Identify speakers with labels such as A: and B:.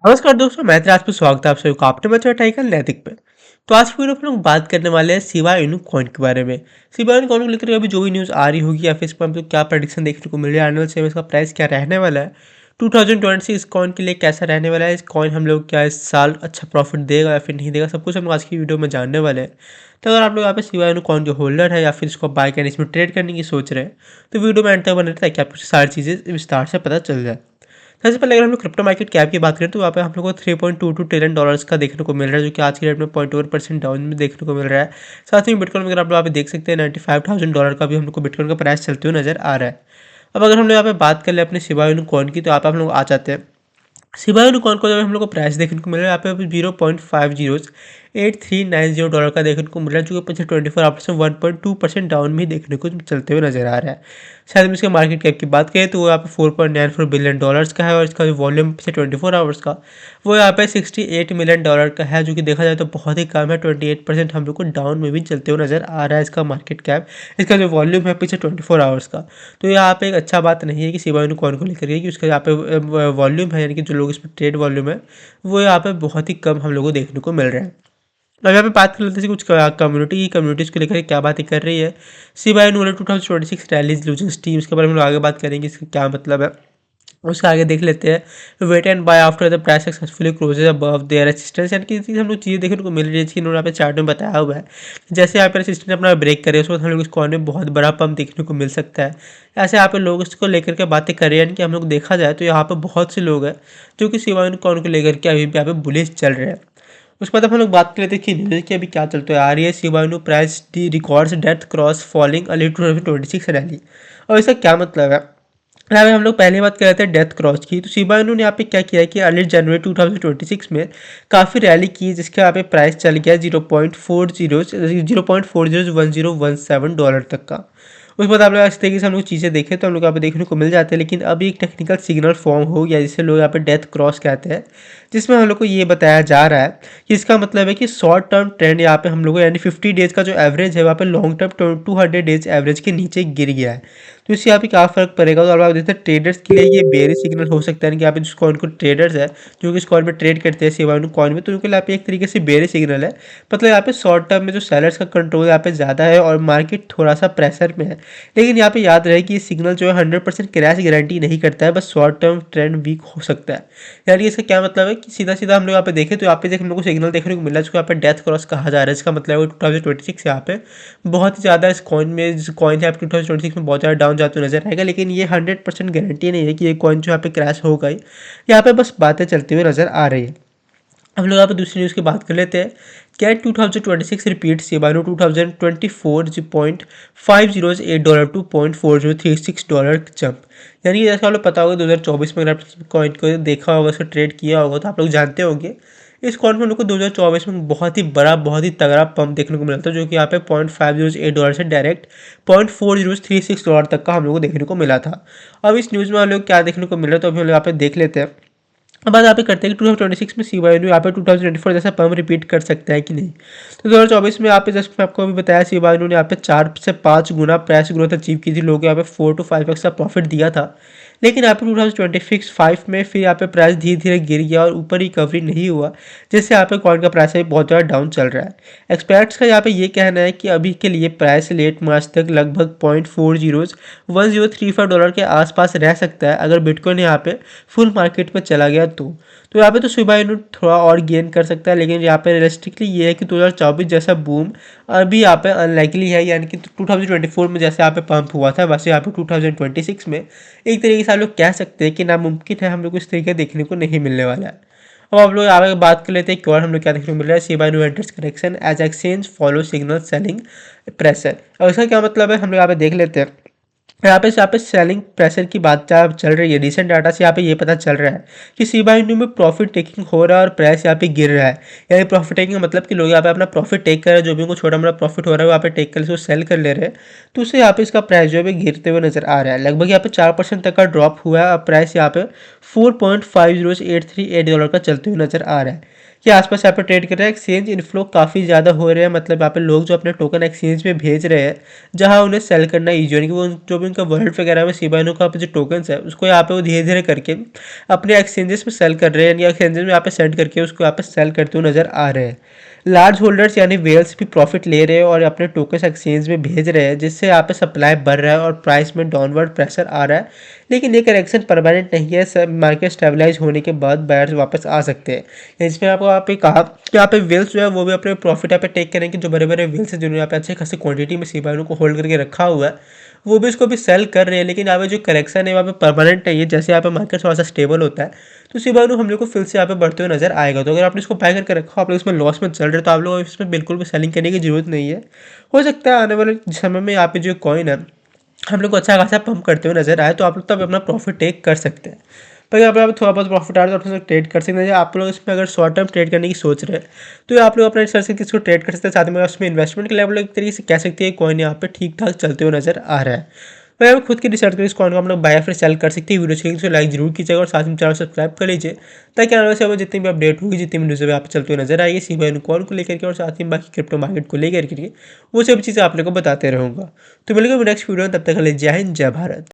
A: नमस्कार दोस्तों, मैं आज पे स्वागत है आप सभी का अपने बच्चों टाइकल नैतिक पे। तो आज की वीडियो में हम लोग बात करने वाले हैं शिबा इनू कॉइन के बारे में। शिबा इनू कॉइन को लेकर अभी जो भी न्यूज़ आ रही होगी या फिर इस पर हम लोग क्या प्रेडिक्शन देखने को मिल रहा है आने वाले समय में इसका प्राइस क्या रहने वाला है, 2020 इस कॉइन के लिए कैसा रहने वाला है, इस कॉइन हम लोग क्या इस साल अच्छा प्रॉफिट देगा या फिर नहीं देगा, सब कुछ हम लोग आज की वीडियो में जानने वाले हैं। तो अगर आप लोग यहाँ पे शिबा इनू कॉइन के होल्डर है या फिर इसको बाय करने इसमें ट्रेड करने की सोच रहे हैं तो वीडियो में एंड तक बने रहे ताकि आपको सारी चीज़ें विस्तार से पता चल जाए। सबसे पहले अगर हम लोग क्रिप्टो मार्केट कैप की बात करें तो वहाँ पे हम लोग को 3.22 ट्रिलियन डॉलर्स का देखने को मिल रहा है, जो कि आज की डेट में 0.1% डाउन में देखने को मिल रहा है। साथ ही बिटकॉइन में अगर आप लोग यहाँ पे देख सकते हैं $95,000 का भी हम लोग को बिटकॉइन का प्राइस चलते हुए नजर आ रहा है। अब अगर हम लोग यहाँ पे बात कर ले अपने शिबा इनू कॉइन की तो यहाँ पे हम लोग आ जाते हैं शिबा इनू कॉइन को जब हम लोग को प्राइस देखने को मिल रहा है यहाँ पे 0.508390 डॉलर का देखने को मिल रहा है, जो कि पिछले 24 आवर्स से 1.2% डाउन में ही देखने को चलते हुए नजर आ रहा है। शायद हम इसके मार्केट कैप की बात करें तो वो यहाँ पे 4.94 बिलियन डॉलर्स का है और इसका जो वॉल्यूम पिछले 24 आवर्स का वो यहाँ पे 68 मिलियन डॉलर का है, जो कि देखा जाए तो बहुत ही कम है। 28% हम लोग को डाउन में भी चलते हुए नजर आ रहा है इसका मार्केट कैप, इसका जो वॉल्यूम है पिछले 24 आवर्स का। तो यहाँ पे एक अच्छा बात नहीं है कि शिबा इनू कॉइन को लेकर के कि उसका यहाँ पे वॉल्यूम है, यानी कि जो लोग इसमें ट्रेड वॉल्यूम है वो यहाँ पे बहुत ही कम हम लोग को देखने को मिल रहा है। अब यहाँ पे बात कर लेते हैं कुछ कम्युनिटीज़ को लेकर क्या बातें कर रही है। शिबा इनू 2026 रैलीज लूजिंग टीम, इसके बारे में हम लोग आगे बात करेंगे इसका क्या मतलब है। उसके आगे देख लेते हैं wait and buy after the price successfully closes above their resistance, यानी कि हम लोग चीज़ें देखने को मिल रही है कि इन्होंने यहाँ पे चार्ट में बताया हुआ है कि जैसे यहाँ पे रेजिस्टेंस अपना ब्रेक करे उस वक्त हम लोग इस कॉइन में बहुत बड़ा पंप देखने को मिल सकता है। ऐसे यहाँ पे लोग इसको लेकर के बातें कर रहे हैं, यानी कि हम लोग देखा जाए तो यहाँ पे बहुत से लोग हैं जो कि शिबा इनू कॉइन को लेकर के अभी भी यहाँ पे बुलिश चल रहे हैं। उसके बाद अब हम लोग बात कर लेते हैं कि न्यूज़ की अभी क्या चलते आ रही है। शिबा इनू price D records death cross falling early 2026 rally, और इसका क्या मतलब है। यहाँ पे हम लोग पहले बात कर रहे थे डेथ क्रॉस की, तो शिबा इनू ने यहाँ पे क्या किया है कि अर्ली जनवरी 2026 में काफ़ी रैली की जिसके यहाँ पे प्राइस चल गया 0.4017 डॉलर तक का। उसके बाद आप लोग इस तरीके से हम लोग चीज़ें देखें तो हम लोग यहाँ पे देखने को मिल जाते हैं, लेकिन अभी एक टेक्निकल सिग्नल फॉर्म हो गया जिसे लोग यहाँ पे डेथ क्रॉस कहते हैं, जिसमें हम लोग को ये बताया जा रहा है कि इसका मतलब है कि शॉर्ट टर्म ट्रेंड यहाँ पे हम लोग को यानी 50 डेज का जो एवरेज है वहाँ पे लॉन्ग टर्म 200 डेज एवरेज के नीचे गिर गया है। तो इससे यहाँ पे क्या फर्क पड़ेगा, तो आप देखते हैं ट्रेडर्स के लिए ये बेरिश सिग्नल हो सकता है कि यहाँ पे जिस कॉइन को ट्रेडर्स है जो कि इस कॉइन में ट्रेड करते हैं शिबा इनू कॉइन में, तो उनके लिए यहाँ पे एक तरीके से बेरिश सिग्नल है। मतलब यहाँ पे शॉर्ट टर्म में जो सेलर्स का कंट्रोल यहाँ पे ज़्यादा है और मार्केट थोड़ा सा प्रेशर में है। लेकिन यहाँ पे याद रहे कि ये सिग्नल जो है 100% क्रैश गारंटी नहीं करता है, बस शॉर्ट टर्म ट्रेंड वीक हो सकता है। यानी इसका क्या मतलब है कि सीधा सीधा हम लोग यहाँ पे देखें तो यहाँ पे हम लोग को सिग्नल देखने को मिला जिसको यहाँ पे डेथ क्रॉस कहा जा रहा है। इसका मतलब है 2026 यहाँ पे बहुत ही ज़्यादा इस कॉइन में कॉइन है 2026 में बहुत ज़्यादा डाउन जाते हुए नजर आएगा, लेकिन ये 100% गारंटी नहीं है कि ये कॉइन जो यहाँ पे क्रैश होगा ही। यहाँ पे बस बातें चलती हुई नजर आ रही है। हम लोग यहाँ पे दूसरी न्यूज़ की बात कर लेते हैं। क्या 2026 repeat Shiba Inu 2024.508 to $0.4036 jump, यानी जैसे आप लोग पता होगा 2024 में अगर आप कॉइन को देखा होगा उसको ट्रेड किया होगा तो आप लोग जानते होंगे इस कॉइन में हम लोग को 2024 में बहुत ही बड़ा बहुत ही तगड़ा पंप देखने को मिला था, जो कि यहाँ पे $0.508 से डायरेक्ट $0.4036 तक का हम लोग को देखने को मिला था। अब इस न्यूज़ में हम लोग क्या देखने को मिल रहा है तो अभी हम लोग यहाँ पे देख लेते हैं। अब बात यहाँ पे करते हैं कि 2026 में शिबा इनू यहाँ पे 2024 जैसा पंप रिपीट कर सकता है कि नहीं। तो 2024 में यहाँ पे जस्ट मैं आपको अभी बताया शिबा इनू ने यहाँ पे 4 से 5 गुना प्राइस ग्रोथ अचीव की थी, लोग यहाँ पे 4 to 5x का प्रॉफिट दिया था। लेकिन यहाँ पे 2025 में फिर यहाँ पे प्राइस धीरे धीरे गिर गया और ऊपर रिकवरी नहीं हुआ, जिससे यहाँ पे कॉइन का प्राइस अभी बहुत ज़्यादा डाउन चल रहा है। एक्सपर्ट्स का यहाँ पे ये कहना है कि अभी के लिए प्राइस लेट मार्च तक लगभग $0.1035 के आसपास रह सकता है अगर बिटकॉइन यहाँ पे फुल मार्केट में चला गया तो यहाँ पे तो शिबा इनू थोड़ा और गेन कर सकता है, लेकिन यहाँ पे रियलिस्टिकली ये है कि 2024 जैसा बूम अभी यहाँ पे अनलाइकली है, यानी कि 2024 में जैसे यहाँ पे पंप हुआ था वैसे यहाँ पे 2026 में एक तरीके से आप लोग कह सकते हैं कि नामुमकिन है हम लोग को इस तरीके देखने को नहीं मिलने वाला है। अब आप लोग आगे बात कर लेते हैं कि और हम लोग क्या देखने को मिल रहा है। Shiba Inu enters correction as exchange follow signal selling pressure, और इसका क्या मतलब है हम लोग यहाँ पे देख लेते हैं। यहाँ पे सेलिंग प्रेशर की बात जहाँ चल रही है, रिसेंट डाटा से यहाँ पे ये पता चल रहा है कि शिबा इनू में प्रॉफिट टेकिंग हो रहा है और प्राइस यहाँ पे गिर रहा है। यानी प्रॉफिट टेकिंग का मतलब कि लोग यहाँ पे अपना प्रॉफिट टेक कर रहे हैं, जो भी उनको छोटा मोटा प्रॉफिट हो रहा है वो यहाँ पे टेक कर उसको सेल कर ले रहे हैं, तो उससे यहाँ पे इसका प्राइस जो है गिरते हुए नजर आ रहा है। लगभग यहाँ पे 4% तक का ड्रॉप हुआ है और प्राइस यहाँ पे $4.50838 का चलते हुए नजर आ रहा है। के आसपास यहाँ पे ट्रेड कर रहे हैं। एक्सचेंज इनफ्लो काफ़ी ज़्यादा हो रहे हैं, मतलब यहाँ पे लोग जो अपने टोकन एक्सचेंज में भेज रहे हैं, जहाँ उन्हें सेल करना ईजी हो, कि वो जो भी उनका वर्ल्ड वगैरह में शिबा इनू का जो टोकन्स है उसको यहाँ पे वो धीरे धीरे करके अपने एक्सचेंजेस में सेल कर रहे हैं, या एक्सचेंजेस में यहाँ पे सेंड करके उसको यहाँ पे सेल करते हुए नजर आ रहे हैं। लार्ज होल्डर्स यानी वेल्स भी प्रॉफिट ले रहे हैं और अपने टोकन्स एक्सचेंज में भेज रहे हैं, जिससे यहाँ पे सप्लाई बढ़ रहा है और प्राइस में डाउनवर्ड प्रेशर आ रहा है। लेकिन ये करेक्शन परमानेंट नहीं है, सब मार्केट स्टेबलाइज होने के बाद बायर्स वापस आ सकते हैं। इसमें आपको यहाँ पे कहा कि यहाँ पे वेल्स जो है वो भी अपने प्रॉफिट यहाँ पे टेक करेंगे। जो बड़े बड़े वेल्स हैं जिन्होंने यहाँ पे अच्छे खासी क्वांटिटी में शिबा इनू को होल्ड करके रखा हुआ है, वो भी इसको भी सेल कर रहे हैं। लेकिन यहाँ पे जो करेक्शन है वहाँ पे परमानेंट नहीं है, जैसे यहाँ पे मार्केट थोड़ा सा स्टेबल होता है तो शिबा इनू हम लोग को फिर से यहाँ पे बढ़ते हुए नजर आएगा। तो अगर आपने इसको बाय करके रखा, आप लोग इसमें लॉस में चल रहे, तो आप लोग इसमें बिल्कुल भी सेलिंग करने की जरूरत नहीं है। हो सकता है आने वाले समय में यहाँ पे जो कॉइन है हम लोग को अच्छा खासा पंप करते हुए नजर आए, तो आप लोग तब अपना प्रॉफिट टेक कर सकते हैं। पर अगर आप थोड़ा बहुत प्रॉफिट आ रहा है तो आप ट्रेड कर सकते हैं। आप लोग इसमें अगर शॉर्ट टर्म ट्रेड करने की सोच रहे हैं तो आप लोग अपना रिसर्च करके इसको ट्रेड कर सकते हैं। साथ में उसमें इन्वेस्टमेंट के लेवल एक तरीके से कह सकते हैं कॉइन यहाँ पे ठीक ठाक चलते हुए नजर आ रहा है। भाई आप खुद की रिसर्च करें, इस कॉइन को हम लोग बाय फिर सेल कर सकते हैं। वीडियो चाहिए तो लाइक जरूर कीजिएगा और साथ में चैनल सब्सक्राइब कर लीजिए, ताकि आने वाले समय में जितनी भी अपडेट होगी, जितनी भी न्यूज़ यहाँ पे चलते हुए नजर आएगी शिबा इनू कॉइन को लेकर के और साथ ही बाकी क्रिप्टो मार्केट को लेकर के, वो सब चीज़ें आप लोग को बताते रहूँगा। तो मिलेंगे नेक्स्ट वीडियो में, तब तक के लिए जय हिंद जय भारत।